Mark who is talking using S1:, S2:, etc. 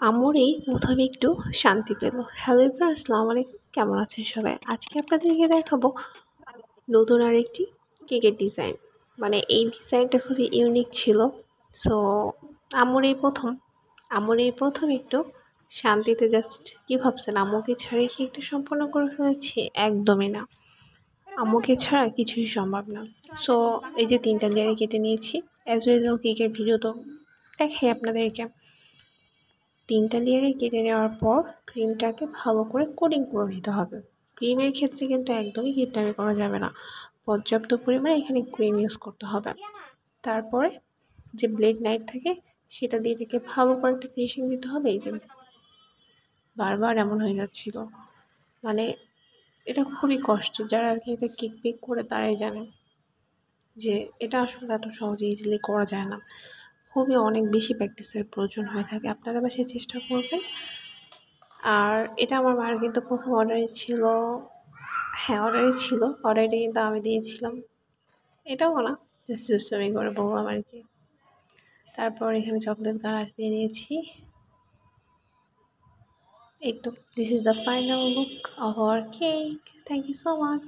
S1: আমরেই প্রথমে একটু শান্তি পেল। হ্যালো এভরিওয়ান, আসসালামু আলাইকুম। কেমন আছেন সবাই? আজকে আপনাদেরকে দেখাবো নতুন আরেকটি কেকের ডিজাইন। মানে এই ডিজাইনটা খুবই ইউনিক ছিল। সো আমরেই প্রথম একটু শান্তিতে জাস্ট কী ভাবছেন আম্মুকে ছাড়াই কি একটু সম্পন্ন করে ফেলেছি? একদমই না। আম্মুকে ছাড়া কিছুই সম্ভব না। সো এই যে 3টা লেয়ারে কেটে নিয়েছি। অ্যাজ ইউজুয়াল কেকের ভিডিও তো দেখাই আপনাদেরকে। 3টা লেয়ারে কেটে নেওয়ার পর ক্রিমটাকে ভালো করে কোটিং করে নিতে হবে। ক্রিমের ক্ষেত্রে কিন্তু একদমই কিপটামি করা যাবে না। পর্যাপ্ত পরিমাণে এখানে ক্রিম ইউজ করতে হবে। তারপরে যে ব্লেড নাইফ থাকে সেটা দিয়ে এটাকে ভালো করে একটা ফিনিশিং দিতে হবে। এই যে বারবার এমন হয়ে যাচ্ছিল। মানে এটা খুবই কষ্টের। যারা আর কি এটা কেক বেক করে তারাই জানে যে এটা আসলে এত সহজে ইজিলি করা যায় না। খুবই অনেক বেশি প্র্যাকটিসের প্রয়োজন হয়ে থাকে। আপনারা বাসায় চেষ্টা করবেন। আর এটা আমার মার কিন্তু ১ম অর্ডারই ছিল। হ্যাঁ, অর্ডারই ছিল। অর্ডারটা কিন্তু আমি দিয়েছিলাম। এটাও না, জাস্ট দুষ্টুমি করে বললাম আরকি। তারপর এখানে চকলেট গানাশ দিয়ে নিয়েছি। এই তো, this is the final look of our cake. Thank you so much.